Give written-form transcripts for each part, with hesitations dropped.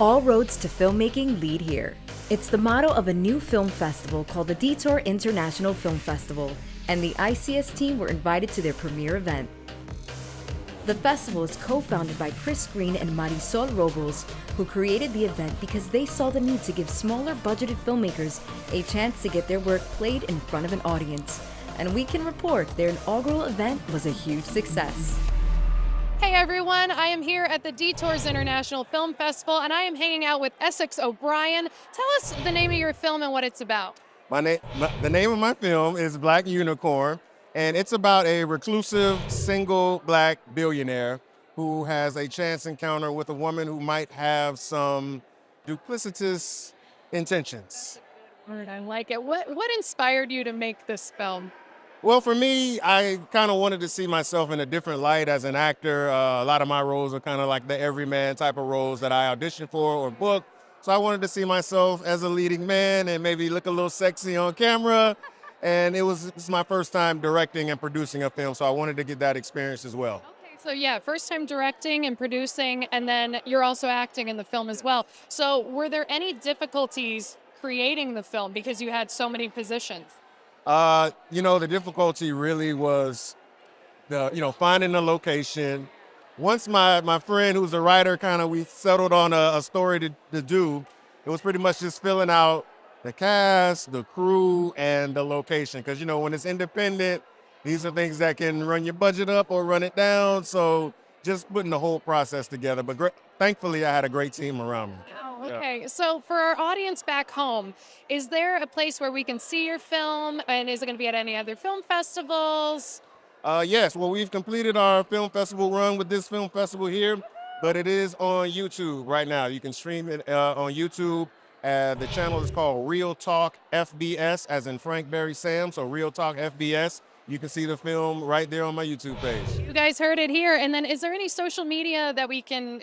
All roads to filmmaking lead here. It's the motto of a new film festival called the Detour International Film Festival, and the ICS team were invited to their premiere event. The festival is co-founded by Greene and Marisol Robles, who created the event because they saw the need to give smaller budgeted filmmakers a chance to get their work played in front of an audience. And we can report their inaugural event was a huge success. Hey everyone, I am here at the Detours International Film Festival and I am hanging out with Essex O'Brien. Tell us the name of your film and what it's about. The name of my film is Black Unicorn, and it's about a reclusive single black billionaire who has a chance encounter with a woman who might have some duplicitous intentions. I like it. What inspired you to make this film? Well, for me, I kind of wanted to see myself in a different light as an actor. A lot of my roles are kind of like the everyman type of roles that I auditioned for or booked. So I wanted to see myself as a leading man and maybe look a little sexy on camera. And it's my first time directing and producing a film, so I wanted to get that experience as well. Okay, so yeah, first time directing and producing, and then you're also acting in the film as well. So were there any difficulties creating the film because you had so many positions? The difficulty really was finding the location. Once my friend who's a writer we settled on a story to do, it was pretty much just filling out the cast, the crew, and the location. Because, when it's independent, these are things that can run your budget up or run it down. So just putting the whole process together. But thankfully, I had a great team around me. Oh, okay. Yeah. So for our audience back home, is there a place where we can see your film? And is it going to be at any other film festivals? Yes. Well, we've completed our film festival run with this film festival here, but it is on YouTube right now. You can stream it on YouTube. The channel is called Real Talk FBS, as in Frank Barry Sam. So Real Talk FBS. You can see the film right there on my YouTube page. You guys heard it here. And then is there any social media that we can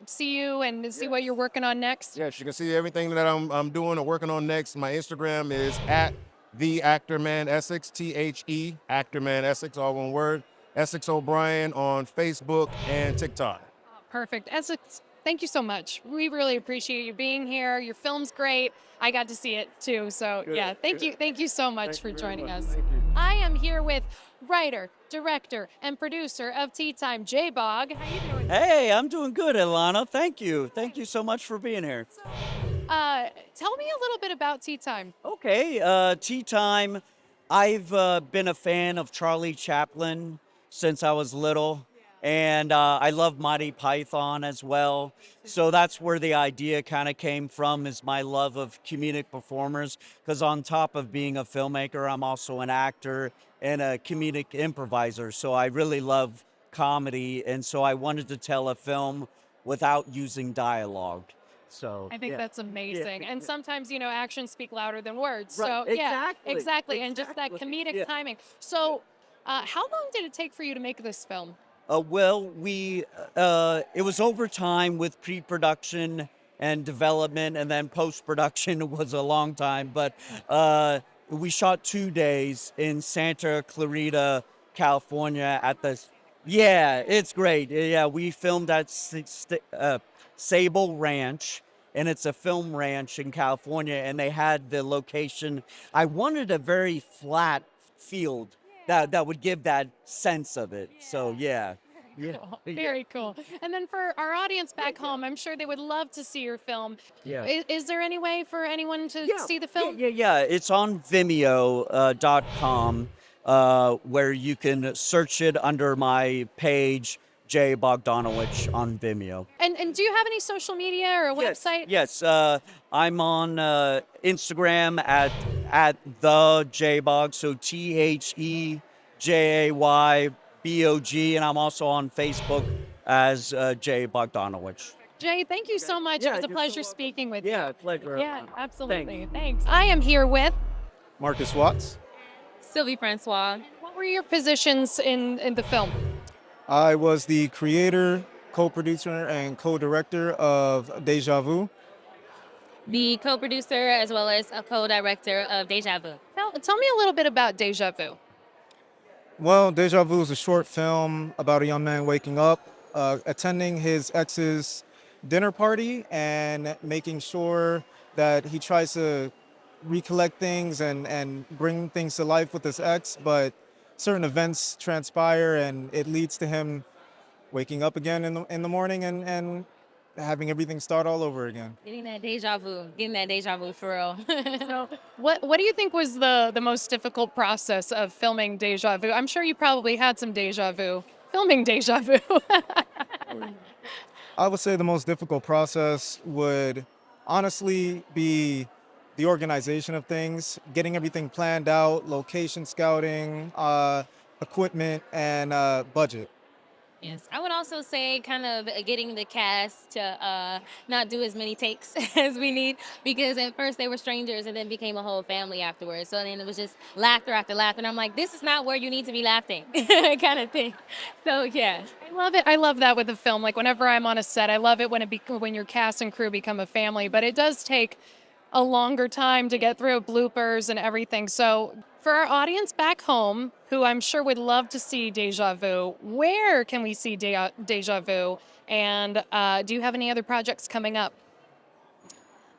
see you and see what you're working on next? Yes, you can see everything that I'm doing or working on next. My Instagram is at @TheActormanEssex, THE, ActormanEssex, all one word. Essex O'Brien on Facebook and TikTok. Oh, perfect. Essex, thank you so much. We really appreciate you being here. Your film's great. I got to see it too. So good. Yeah, thank you. Thank you so much for joining us. Thank you. I am here with writer, director, and producer of Tea Time, J-Bog. How you doing? Hey, I'm doing good, Ilana. Thank you. Thank you so much for being here. So, tell me a little bit about Tea Time. Okay, Tea Time. I've been a fan of Charlie Chaplin since I was little. And I love Monty Python as well. So that's where the idea kind of came from, is my love of comedic performers. Because on top of being a filmmaker, I'm also an actor and a comedic improviser. So I really love comedy. And so I wanted to tell a film without using dialogue. So I think that's amazing. Yeah. And sometimes, actions speak louder than words. Right. So Exactly. exactly. And just that comedic timing. So how long did it take for you to make this film? It was over time with pre-production and development, and then post-production was a long time. But we shot 2 days in Santa Clarita, California Yeah, it's great. Yeah, we filmed at Sable Ranch, and it's a film ranch in California, and they had the location. I wanted a very flat field that would give that sense of it. Yeah. So yeah. Cool. Very cool. And then for our audience back home, I'm sure they would love to see your film. Yeah. Is there any way for anyone to see the film? Yeah. It's on Vimeo.com, where you can search it under my page, Jay Bogdanowicz, on Vimeo. And do you have any social media or a website? Yes. I'm on Instagram at the JBog, so TheJaybog, and I'm also on Facebook as Jay Bogdanowicz. Jay, thank you so much. It was a pleasure speaking with you. Yeah, pleasure. Yeah, absolutely. Thanks. I am here with Marcus Watts. Sylvie Francois. What were your positions in the film? I was the creator, co-producer, and co-director of Deja Vu. The co-producer as well as a co-director of Deja Vu. Tell me a little bit about Deja Vu. Well, Deja Vu is a short film about a young man waking up, attending his ex's dinner party and making sure that he tries to recollect things and bring things to life with his ex, but certain events transpire and it leads to him waking up again in the morning and having everything start all over again. Getting that deja vu for real. So, what do you think was the most difficult process of filming Deja Vu? I'm sure you probably had some deja vu filming Deja Vu. I would say the most difficult process would honestly be the organization of things, getting everything planned out, location scouting, equipment, and budget. Yes, I would also say kind of getting the cast to not do as many takes as we need because at first they were strangers and then became a whole family afterwards. So then it was just laughter after laughter. And I'm like, this is not where you need to be laughing, kind of thing. So yeah. I love it. I love that with a film. Like whenever I'm on a set, I love it when your cast and crew become a family. But it does take a longer time to get through bloopers and everything. So for our audience back home, who I'm sure would love to see Deja Vu, where can we see Deja Vu? And do you have any other projects coming up?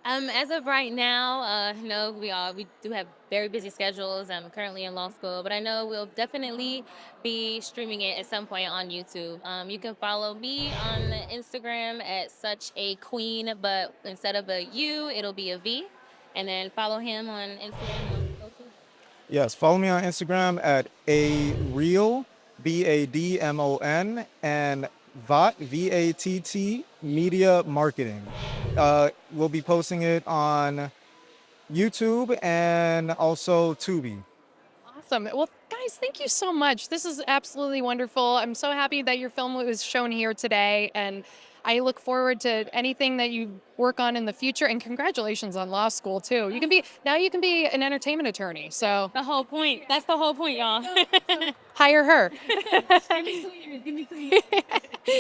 As of right now, no, we do have very busy schedules. I'm currently in law school, but I know we'll definitely be streaming it at some point on YouTube. You can follow me on Instagram at such a queen, but instead of a U, it'll be a V. And then follow him on Instagram on socials. Yes, follow me on Instagram at a real BADMON and VAT VATT Media Marketing. We'll be posting it on YouTube and also Tubi. Awesome. Well, guys, thank you so much. This is absolutely wonderful. I'm so happy that your film was shown here today, and I look forward to anything that you work on in the future. And congratulations on law school too. You can be an entertainment attorney. So The whole point. That's the whole point, y'all. hire her. Give me 2 years. Give me 2 years.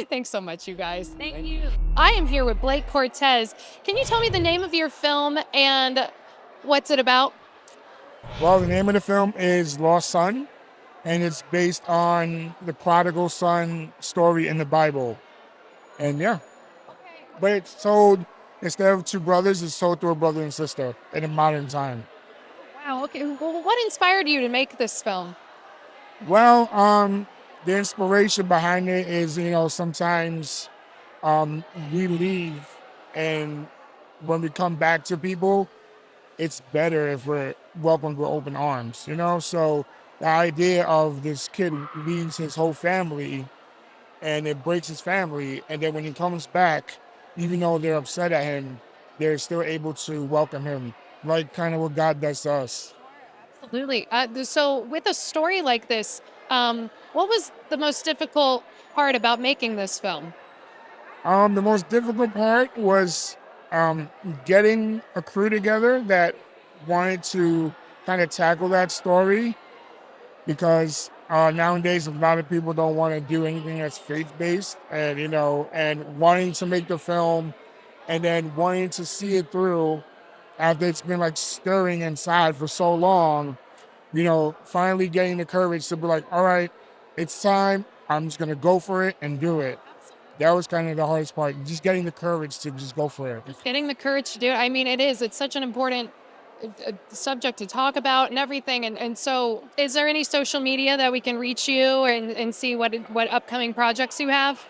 Thanks so much, you guys. Thank you. I am here with Blake Cortez. Can you tell me the name of your film and what's it about? Well, the name of the film is Lost Son, and it's based on the prodigal son story in the Bible. And yeah, but it's told, instead of two brothers, it's told through a brother and sister in a modern time. Wow. Okay. Well, what inspired you to make this film? Well, the inspiration behind it is, sometimes we leave, and when we come back to people, it's better if we're welcomed with open arms, So the idea of this kid leaves his whole family and it breaks his family, and then when he comes back, even though they're upset at him, they're still able to welcome him, like kind of what God does to us. Absolutely. So with a story like this, what was the most difficult part about making this film? The most difficult part was getting a crew together that wanted to kind of tackle that story, because nowadays a lot of people don't want to do anything that's faith-based, and and wanting to make the film and then wanting to see it through after it's been like stirring inside for so long, finally getting the courage to be like, all right, it's time, I'm just going to go for it and do it. That was kind of the hardest part, just getting the courage to just go for it. Getting the courage to do it. I mean, it's such an important subject to talk about and everything. And so is there any social media that we can reach you and see what upcoming projects you have?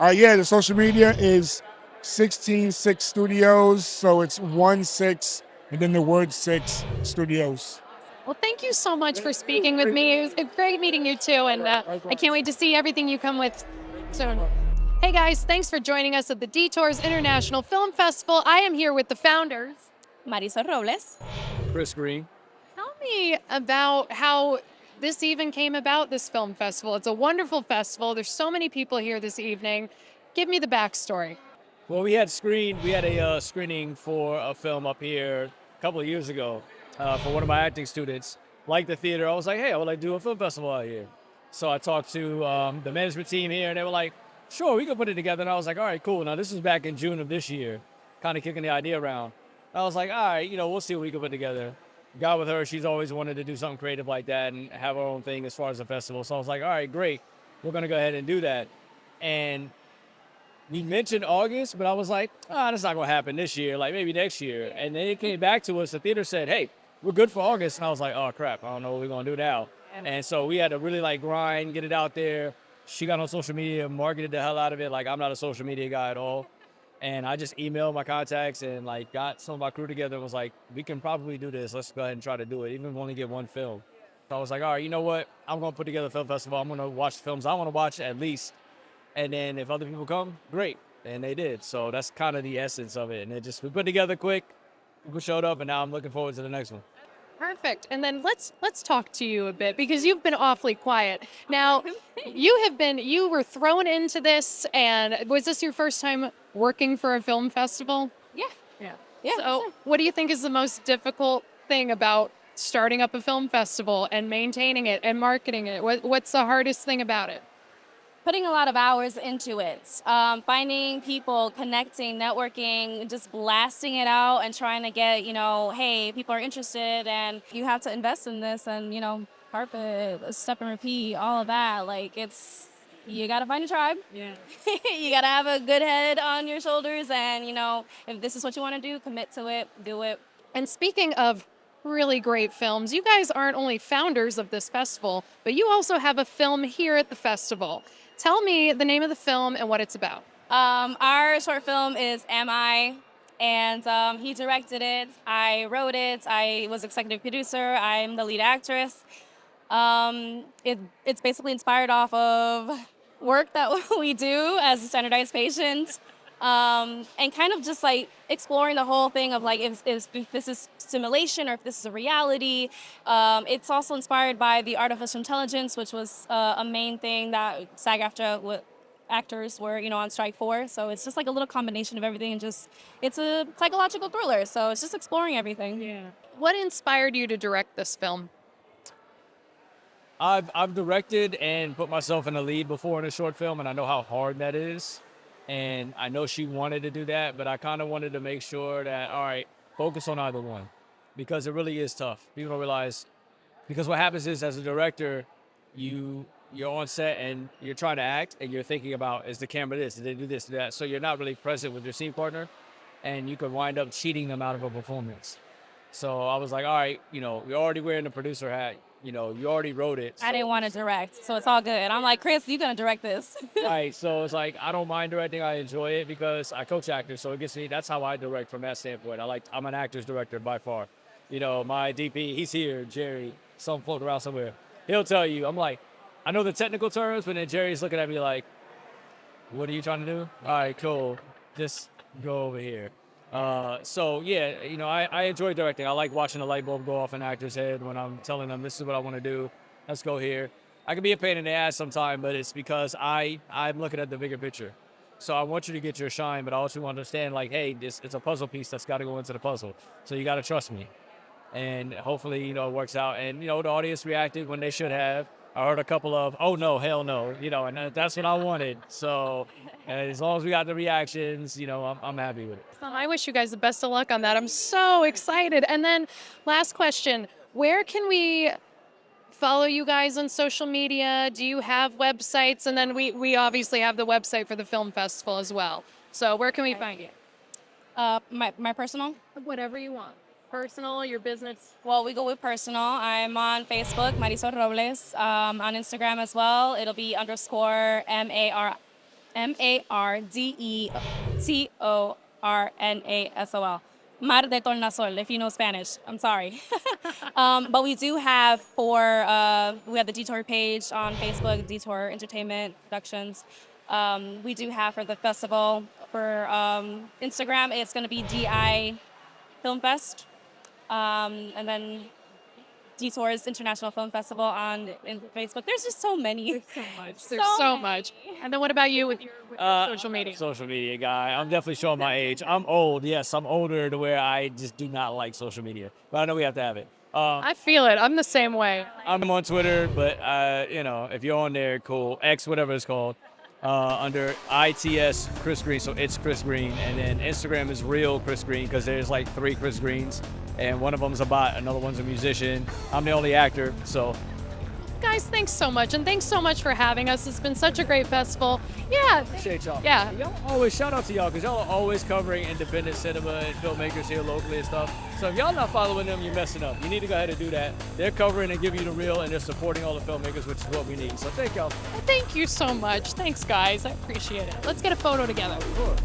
Yeah, the social media is 166 Studios, so it's 16 and then the word 6 Studios. Well, thank you so much for speaking with me. It was great meeting you too, and I can't wait to see everything you come with soon. Hey guys, thanks for joining us at the Detours International Film Festival. I am here with the founders. Marisol Robles. Greene. Tell me about how this even came about, this film festival. It's a wonderful festival. There's so many people here this evening. Give me the backstory. Well, we had a screening for a film up here a couple of years ago for one of my acting students. Liked the theater. I was like, hey, I would like to do a film festival out here. So I talked to the management team here, and they were like, sure, we can put it together. And I was like, all right, cool. Now, this was back in June of this year, kind of kicking the idea around. I was like, all right, we'll see what we can put together. Got with her. She's always wanted to do something creative like that and have her own thing as far as a festival. So I was like, all right, great. We're going to go ahead and do that. And we mentioned August, but I was like, oh, that's not gonna happen this year, like maybe next year. And then it came back to us, the theater said, hey, we're good for August. And I was like, oh crap, I don't know what we're gonna do now. And so we had to really like grind, get it out there. She got on social media, marketed the hell out of it. Like I'm not a social media guy at all. And I just emailed my contacts and like got some of my crew together and was like, we can probably do this. Let's go ahead and try to do it, even if we only get one film. So I was like, all right, you know what? I'm gonna put together a film festival. I'm gonna watch the films I wanna watch at least. And then if other people come, great. And they did. So that's kind of the essence of it. And it just, we put together quick, people showed up, and now I'm looking forward to the next one. Perfect. And then let's talk to you a bit because you've been awfully quiet. Now, you were thrown into this, and was this your first time working for a film festival? Yeah. So what do you think is the most difficult thing about starting up a film festival and maintaining it and marketing it? What's the hardest thing about it? Putting a lot of hours into it, finding people, connecting, networking, just blasting it out and trying to get, hey, people are interested and you have to invest in this and, carpet, step and repeat, all of that. Like you got to find a tribe. Yeah. You got to have a good head on your shoulders and, if this is what you want to do, commit to it, do it. And speaking of really great films, you guys aren't only founders of this festival, but you also have a film here at the festival. Tell me the name of the film and what it's about. Our short film is Am I? And he directed it. I wrote it. I was executive producer. I'm the lead actress. It's basically inspired off of work that we do as a standardized patient. And kind of just like exploring the whole thing of like if this is simulation or if this is a reality. It's also inspired by the artificial intelligence, which was a main thing that SAG-AFTRA actors were on strike for. So it's just like a little combination of everything and just it's a psychological thriller. So it's just exploring everything. Yeah. What inspired you to direct this film? I've directed and put myself in the lead before in a short film, and I know how hard that is. And I know she wanted to do that, but I kind of wanted to make sure that, all right, focus on either one because it really is tough. People don't realize, because what happens is as a director, you're on set and you're trying to act and you're thinking about, is the camera this, did they do this, do that? So you're not really present with your scene partner and you could wind up cheating them out of a performance. So I was like, all right, you're already wearing the producer hat. You already wrote it. So. I didn't want to direct, so it's all good. I'm like, Chris, you're going to direct this. Right, so it's like, I don't mind directing. I enjoy it because I coach actors, so it gets me, that's how I direct from that standpoint. I'm an actor's director by far. My DP, he's here, Jerry, some floating around somewhere. He'll tell you, I'm like, I know the technical terms, but then Jerry's looking at me like, what are you trying to do? All right, cool, just go over here. So yeah, I enjoy directing. I like watching the light bulb go off in an actor's head when I'm telling them this is what I want to do. Let's go here. I can be a pain in the ass sometimes, but it's because I'm looking at the bigger picture. So I want you to get your shine, but I also want to understand like, hey, it's a puzzle piece that's got to go into the puzzle. So you got to trust me. And hopefully, it works out. And, the audience reacted when they should have. I heard a couple of, oh no, hell no, and that's what I wanted. So as long as we got the reactions, I'm happy with it. Well, I wish you guys the best of luck on that. I'm so excited. And then last question, where can we follow you guys on social media? Do you have websites? And then we obviously have the website for the film festival as well. So where can we find you? My personal? Whatever you want. Personal, your business? Well, we go with personal. I'm on Facebook, Marisol Robles. On Instagram as well. It'll be _MARDETORNASOL, Mar de Tornasol, if you know Spanish. I'm sorry. But we do have we have the Detour page on Facebook, Detour Entertainment Productions. We do have for the festival, for Instagram, it's going to be DI Film Fest. And then Detour's International Film Festival on Facebook. There's just so many. There's so much. And then what about you with your social media? Social media guy. I'm definitely showing my age. I'm old. Yes, I'm older to where I just do not like social media. But I know we have to have it. I feel it. I'm the same way. I'm on Twitter, but if you're on there, cool. X, whatever it's called. Under ITS Chris Greene, so it's Chris Greene, and then Instagram is real Chris Greene because there's like 3 Chris Greens, and one of them's a bot, another one's a musician. I'm the only actor, so Guys, thanks so much, and thanks so much for having us. It's been such a great festival. Yeah. Appreciate y'all. Yeah. Y'all always, shout out to y'all, because y'all are always covering independent cinema and filmmakers here locally and stuff. So if y'all not following them, you're messing up. You need to go ahead and do that. They're covering and giving you the real, and they're supporting all the filmmakers, which is what we need. So thank y'all. Thank you so much. Thanks, guys. I appreciate it. Let's get a photo together. Sure.